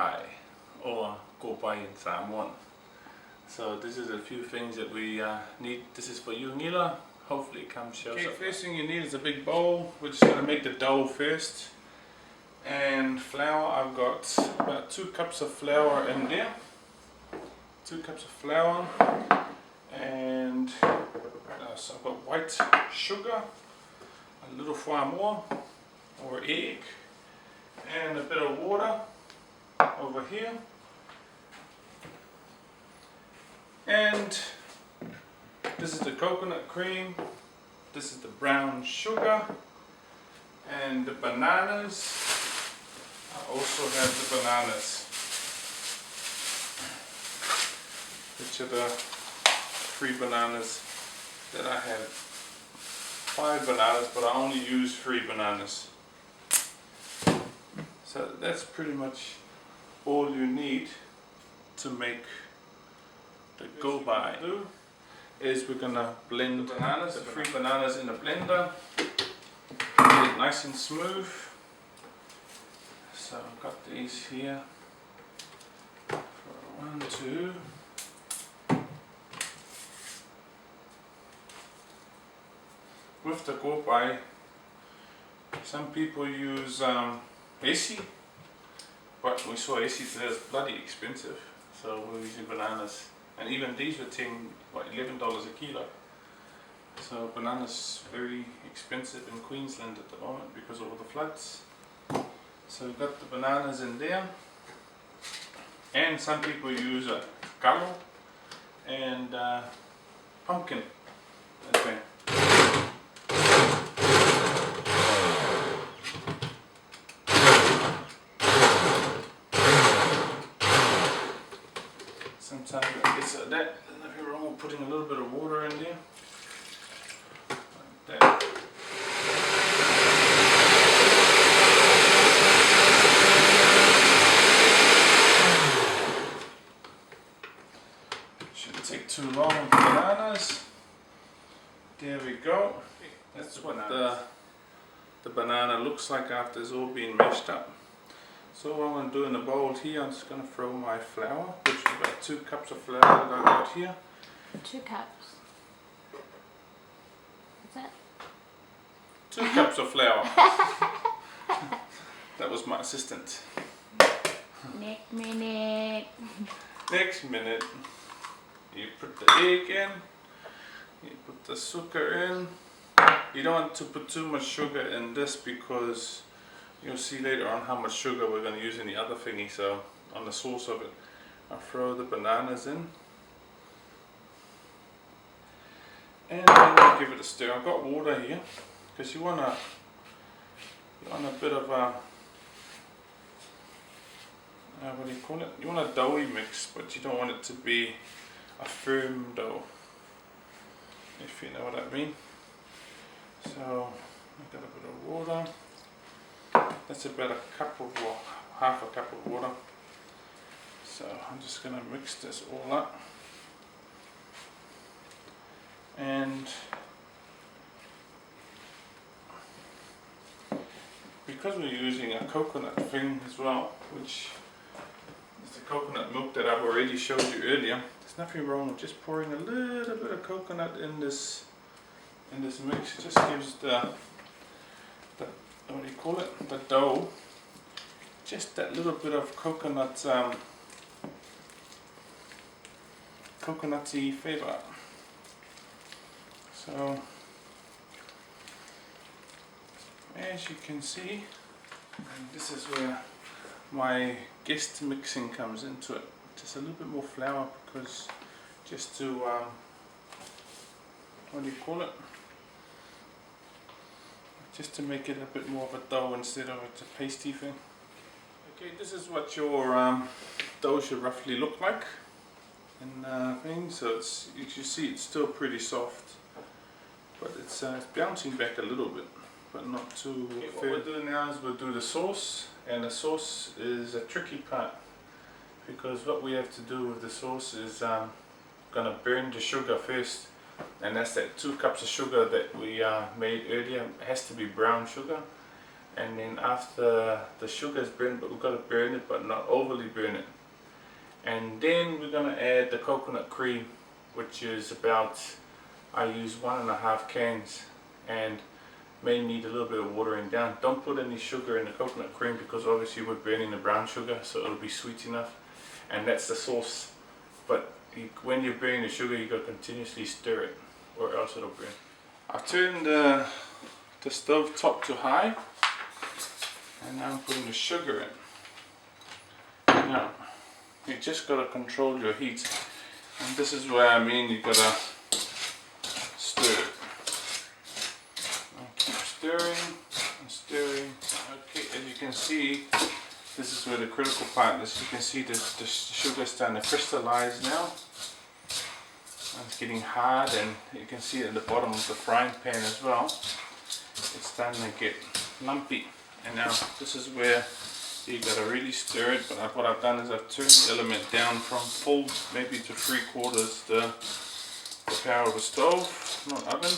bai, or go bai in Samoan. So this is a few things that we need. This is for you, Ngila. Hopefully it comes shows up. First thing you need is a big bowl. We're just going to make the dough first. And flour, I've got about 2 cups of flour in there. 2 cups of flour. And so I've got white sugar, a little far more, or egg, and a bit of water over here. And this is the coconut cream, this is the brown sugar, and the bananas. I also have the bananas, which are the 3 bananas that I have. 5 bananas, but I only use 3 bananas. So that's pretty much all you need to make the go bai. Is we're gonna blend the bananas, the 3 bananas in the blender, get it nice and smooth. So I've got these here for 1, 2. With the go bai, some people use esi, but we saw esi today is bloody expensive, so we're using bananas. And even these were $11 a kilo. So bananas very expensive in Queensland at the moment because of all the floods. So we've got the bananas in there. And some people use a kalo and pumpkin as well. Sometimes it's that, there's nothing wrong with putting a little bit of water in there. Like that. Shouldn't take too long with the bananas. There we go. That's what the banana looks like after it's all been mashed up. So what I'm going to do in the bowl here, I'm just going to throw my flour, which is about 2 cups of flour that I've got here. 2 cups. What's that? 2 cups of flour. That was my assistant. Next minute. Next minute, you put the egg in, you put the sugar in. You don't want to put too much sugar in this because you'll see later on how much sugar we're going to use in the other thingy. So on the sauce of it, I'll throw the bananas in, and then I'll give it a stir. I've got water here because you want a bit of a what do you call it? You want a doughy mix, but you don't want it to be a firm dough, if you know what I mean. So I've got a bit of water. That's about half a cup of water. So I'm just going to mix this all up. And because we're using a coconut thing as well, which is the coconut milk that I've already showed you earlier, there's nothing wrong with just pouring a little bit of coconut in this mix. It just gives the what do you call it? The dough, just that little bit of coconutty flavor. So as you can see, this is where my guest mixing comes into it. Just a little bit more flour because just to what do you call it? Just to make it a bit more of a dough instead of it's a pasty thing. Okay, this is what your dough should roughly look like in things. So it's, you can see it's still pretty soft, but it's bouncing back a little bit, but not too. Okay, what we'll do now is we'll do the sauce, and the sauce is a tricky part because what we have to do with the sauce is gonna burn the sugar first. And that's that 2 cups of sugar that we made earlier. It has to be brown sugar. And then after the sugar is burned, but we've got to burn it but not overly burn it. And then we're going to add the coconut cream, which is about, I use 1.5 cans, and may need a little bit of watering down. Don't put any sugar in the coconut cream because obviously we're burning the brown sugar, so it'll be sweet enough. And that's the sauce. But when you're burning the sugar, you got to continuously stir it, or else it'll burn. I've turned the stove top to high, and now I'm putting the sugar in. Now, you just got to control your heat, and this is where I mean you got to stir it. Keep stirring and stirring. Okay, as you can see, this is where the critical part is. You can see the sugar is starting to crystallize now. And it's getting hard, and you can see it at the bottom of the frying pan as well. It's starting to get lumpy. And now this is where you gotta really stir it. But what I've done is I've turned the element down from full, maybe to 3/4 the power of the stove, not oven,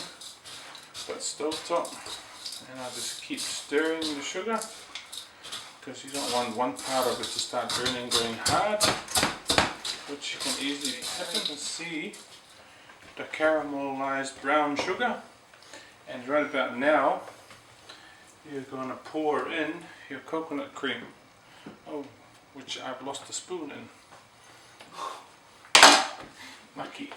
but stove top. And I just keep stirring the sugar, because you don't want one part of it to start burning, going hard, which you can easily happen to see the caramelized brown sugar. And right about now, you're going to pour in your coconut cream, which I've lost a spoon in. Lucky.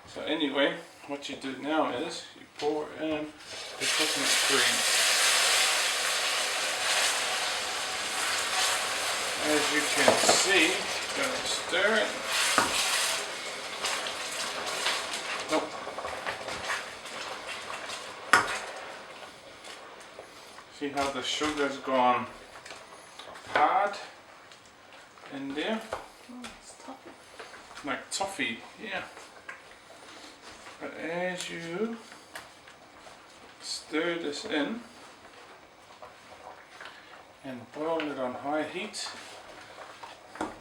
So anyway, what you do now is you pour in the coconut cream. As you can see, you're going to stir it. Nope. See how the sugar's gone hard in there? Oh, it's toffee. Like toffee, yeah. But as you stir this in and boil it on high heat,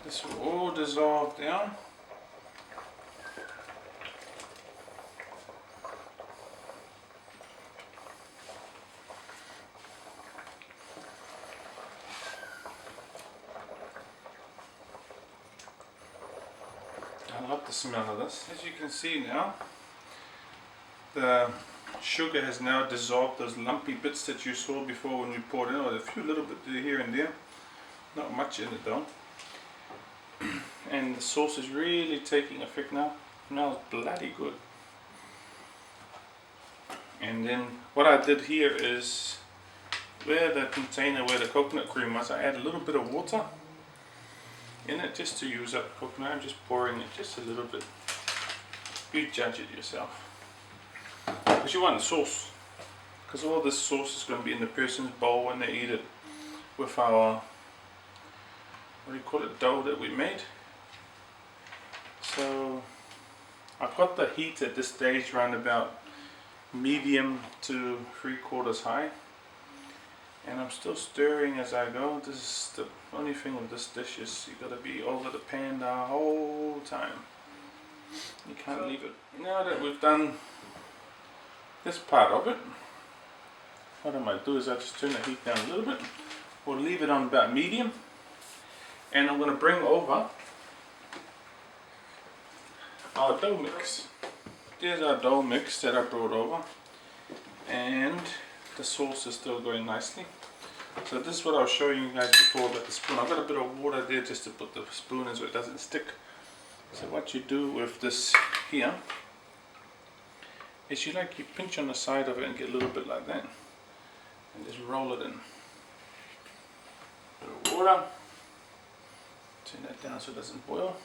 this will all dissolve down. I love the smell of this. As you can see now, the sugar has now dissolved those lumpy bits that you saw before when we poured it in, or a few little bits here and there. Not much in it though. And the sauce is really taking effect now. It smells bloody good. And then what I did here is, where the container where the coconut cream was, I add a little bit of water in it just to use up the coconut. I'm just pouring it just a little bit. You judge it yourself. Because you want the sauce. Because all this sauce is going to be in the person's bowl when they eat it with our, what do you call it, dough that we made. So I've got the heat at this stage around about medium to 3/4 high. And I'm still stirring as I go. This is the only thing with this dish, is you gotta be over the pan the whole time. You can't leave it. Now that we've done this part of it, what I might do is I just turn the heat down a little bit. We'll leave it on about medium. And I'm gonna bring over our dough mix. There's our dough mix that I brought over. And the sauce is still going nicely. So this is what I was showing you guys before about the spoon. I've got a bit of water there just to put the spoon in so it doesn't stick. So what you do with this here is you pinch on the side of it and get a little bit like that. And just roll it in. Bit of water. Turn that down so it doesn't boil.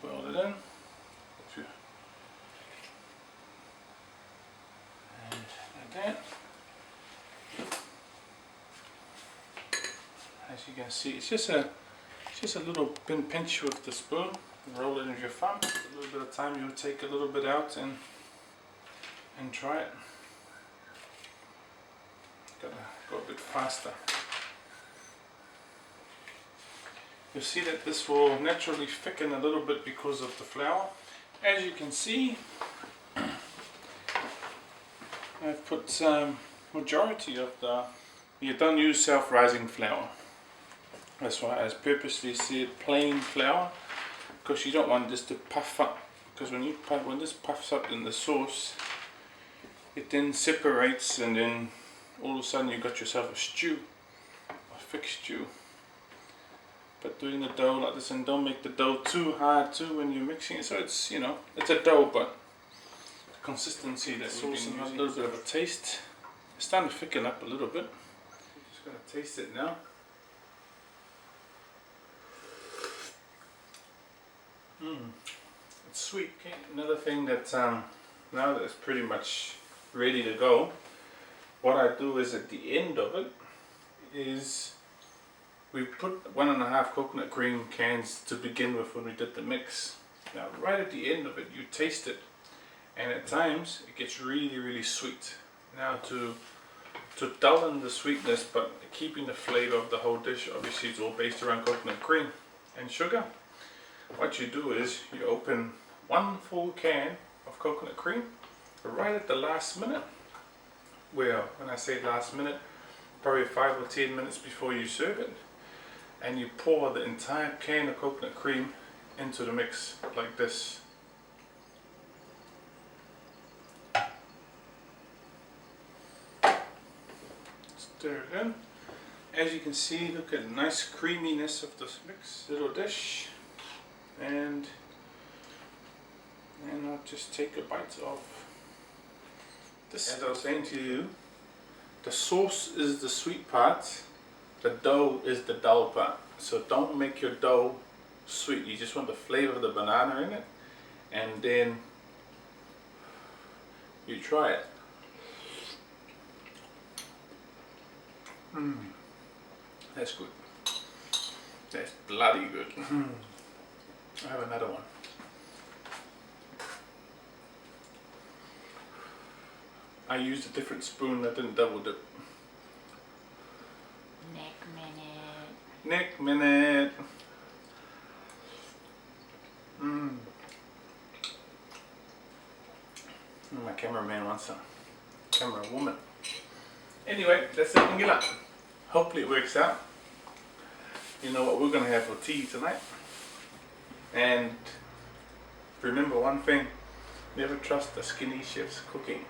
Boil it in. And like that. As you can see, it's just a little pinch with the spoon. Roll it in your thumb. A little bit of time, you'll take a little bit out and try it. Gotta go a bit faster. You'll see that this will naturally thicken a little bit because of the flour. As you can see, I've put majority of you don't use self-rising flour. That's why I purposely said plain flour, because you don't want this to puff up. Because when this puffs up in the sauce, it then separates, and then all of a sudden you got yourself a stew, a thick stew. But doing the dough like this, and don't make the dough too hard too when you're mixing it. So it's, you know, it's a dough, but the consistency that sauce and a little bit of a taste. It's starting to thicken up a little bit. I'm just gonna taste it now. It's sweet. Okay. Another thing that now that it's pretty much ready to go, what I do is at the end of it is we put 1.5 coconut cream cans to begin with when we did the mix. Now right at the end of it you taste it, and at times it gets really sweet. Now to dull the sweetness but keeping the flavor of the whole dish, obviously it's all based around coconut cream and sugar. What you do is you open 1 full can of coconut cream right at the last minute. Well, when I say last minute, probably 5 or 10 minutes before you serve it, and you pour the entire can of coconut cream into the mix like this. Stir it in. As you can see, look at the nice creaminess of this mix. Little dish, and I'll just take a bite of this. As I was saying to you, the sauce is the sweet part, the dough is the dull part. So don't make your dough sweet, you just want the flavor of the banana in it, and then you try it. That's good. That's bloody good. I have another one. I used a different spoon, I didn't double dip. Neck minute. My cameraman wants a camera woman. Anyway, that's it, Ngila. Hopefully it works out. You know what we're gonna have for tea tonight. And remember one thing, never trust the skinny chef's cooking.